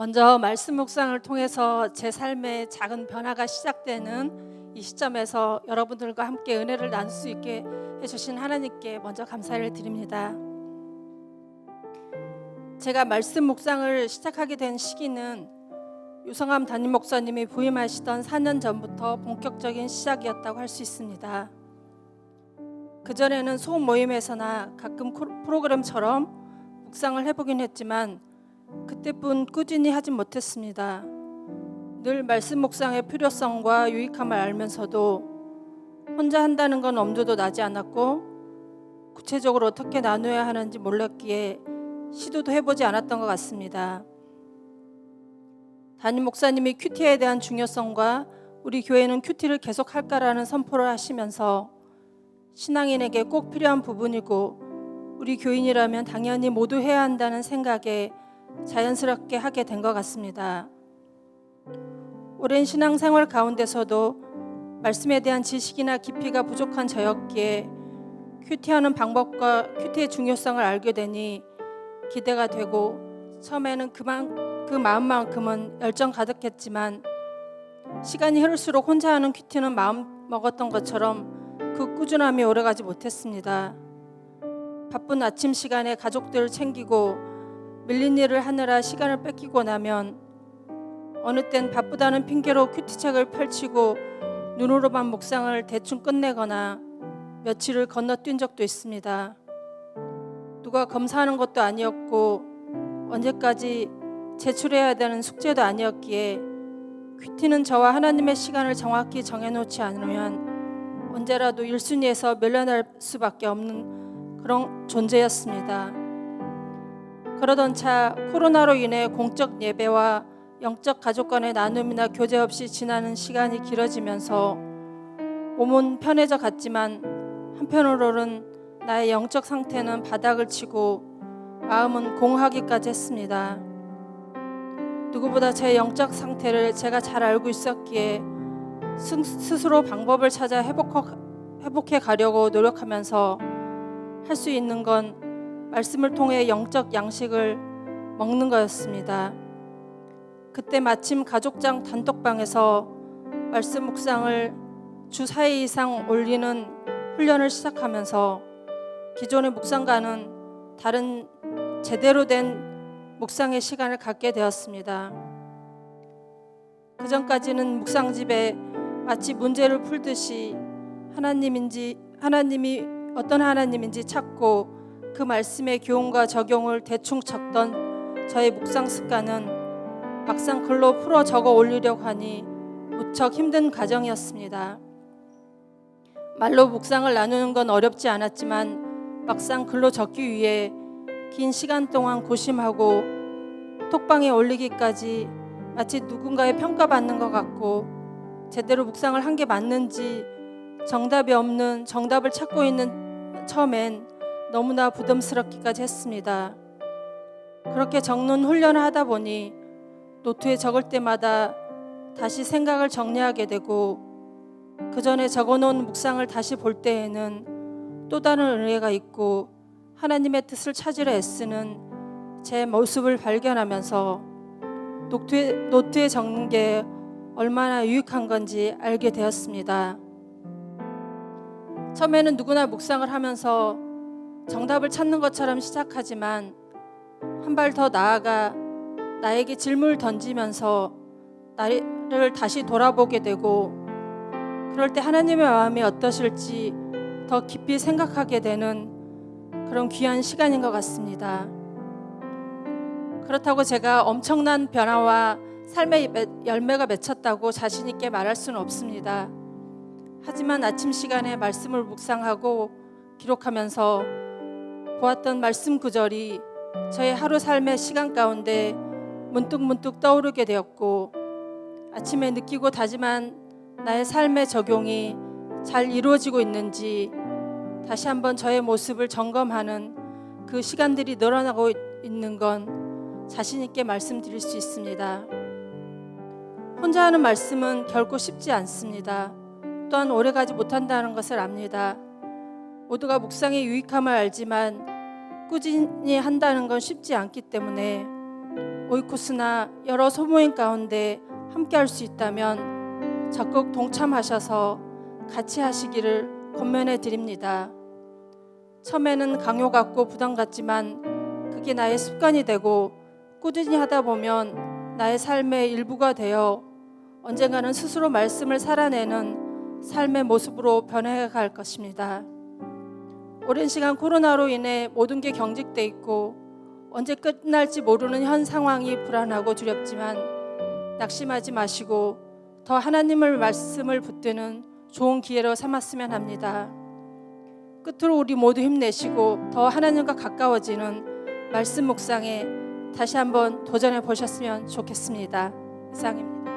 먼저 말씀 묵상을 통해서 제 삶의 작은 변화가 시작되는 이 시점에서 여러분들과 함께 은혜를 나눌 수 있게 해주신 하나님께 먼저 감사를 드립니다. 제가 말씀 묵상을 시작하게 된 시기는 유성암 담임 목사님이 부임하시던 4년 전부터 본격적인 시작이었다고 할 수 있습니다. 그전에는 소음 모임에서나 가끔 프로그램처럼 묵상을 해보긴 했지만 그때뿐 꾸준히 하진 못했습니다. 늘 말씀 묵상의 필요성과 유익함을 알면서도 혼자 한다는 건 엄두도 나지 않았고 구체적으로 어떻게 나눠야 하는지 몰랐기에 시도도 해보지 않았던 것 같습니다. 담임 목사님이 큐티에 대한 중요성과 우리 교회는 큐티를 계속 할까라는 선포를 하시면서 신앙인에게 꼭 필요한 부분이고 우리 교인이라면 당연히 모두 해야 한다는 생각에 자연스럽게 하게 된 것 같습니다. 오랜 신앙생활 가운데서도 말씀에 대한 지식이나 깊이가 부족한 저였기에 큐티하는 방법과 큐티의 중요성을 알게 되니 기대가 되고 처음에는 그 마음만큼은 열정 가득했지만 시간이 흐를수록 혼자 하는 큐티는 마음 먹었던 것처럼 그 꾸준함이 오래가지 못했습니다. 바쁜 아침 시간에 가족들을 챙기고 밀린 일을 하느라 시간을 뺏기고 나면 어느 땐 바쁘다는 핑계로 큐티책을 펼치고 눈으로만 묵상을 대충 끝내거나 며칠을 건너뛴 적도 있습니다. 누가 검사하는 것도 아니었고 언제까지 제출해야 되는 숙제도 아니었기에 큐티는 저와 하나님의 시간을 정확히 정해놓지 않으면 언제라도 1순위에서 밀려날 수밖에 없는 그런 존재였습니다. 그러던 차 코로나로 인해 공적 예배와 영적 가족 간의 나눔이나 교제 없이 지나는 시간이 길어지면서 몸은 편해져 갔지만 한편으로는 나의 영적 상태는 바닥을 치고 마음은 공허하기까지 했습니다. 누구보다 제 영적 상태를 제가 잘 알고 있었기에 스스로 방법을 찾아 회복해 가려고 노력하면서 할 수 있는 건 말씀을 통해 영적 양식을 먹는 거였습니다. 그때 마침 가족장 단톡방에서 말씀 묵상을 주 4회 이상 올리는 훈련을 시작하면서 기존의 묵상과는 다른 제대로 된 묵상의 시간을 갖게 되었습니다. 그전까지는 묵상집에 마치 문제를 풀듯이 하나님이 어떤 하나님인지 찾고 그 말씀의 교훈과 적용을 대충 적던 저의 묵상 습관은 막상 글로 풀어 적어 올리려고 하니 무척 힘든 과정이었습니다. 말로 묵상을 나누는 건 어렵지 않았지만 막상 글로 적기 위해 긴 시간 동안 고심하고 톡방에 올리기까지 마치 누군가의 평가받는 것 같고 제대로 묵상을 한 게 맞는지 정답이 없는 정답을 찾고 있는 처음엔 너무나 부담스럽기까지 했습니다. 그렇게 적는 훈련을 하다 보니 노트에 적을 때마다 다시 생각을 정리하게 되고 그 전에 적어놓은 묵상을 다시 볼 때에는 또 다른 은혜가 있고 하나님의 뜻을 찾으려 애쓰는 제 모습을 발견하면서 노트에 적는 게 얼마나 유익한 건지 알게 되었습니다. 처음에는 누구나 묵상을 하면서 정답을 찾는 것처럼 시작하지만 한 발 더 나아가 나에게 질문을 던지면서 나를 다시 돌아보게 되고 그럴 때 하나님의 마음이 어떠실지 더 깊이 생각하게 되는 그런 귀한 시간인 것 같습니다. 그렇다고 제가 엄청난 변화와 삶의 열매가 맺혔다고 자신 있게 말할 수는 없습니다. 하지만 아침 시간에 말씀을 묵상하고 기록하면서 보았던 말씀 구절이 저의 하루 삶의 시간 가운데 문득문득 떠오르게 되었고 아침에 느끼고 다짐한 나의 삶의 적용이 잘 이루어지고 있는지 다시 한번 저의 모습을 점검하는 그 시간들이 늘어나고 있는 건 자신 있게 말씀드릴 수 있습니다. 혼자 하는 말씀은 결코 쉽지 않습니다. 또한 오래가지 못한다는 것을 압니다. 모두가 묵상의 유익함을 알지만 꾸준히 한다는 건 쉽지 않기 때문에 오이쿠스나 여러 소모임 가운데 함께 할 수 있다면 적극 동참하셔서 같이 하시기를 권면해 드립니다. 처음에는 강요 같고 부담 같지만 그게 나의 습관이 되고 꾸준히 하다 보면 나의 삶의 일부가 되어 언젠가는 스스로 말씀을 살아내는 삶의 모습으로 변해갈 것입니다. 오랜 시간 코로나로 인해 모든 게 경직돼 있고 언제 끝날지 모르는 현 상황이 불안하고 두렵지만 낙심하지 마시고 더 하나님의 말씀을 붙드는 좋은 기회로 삼았으면 합니다. 끝으로 우리 모두 힘내시고 더 하나님과 가까워지는 말씀 묵상에 다시 한번 도전해 보셨으면 좋겠습니다. 이상입니다.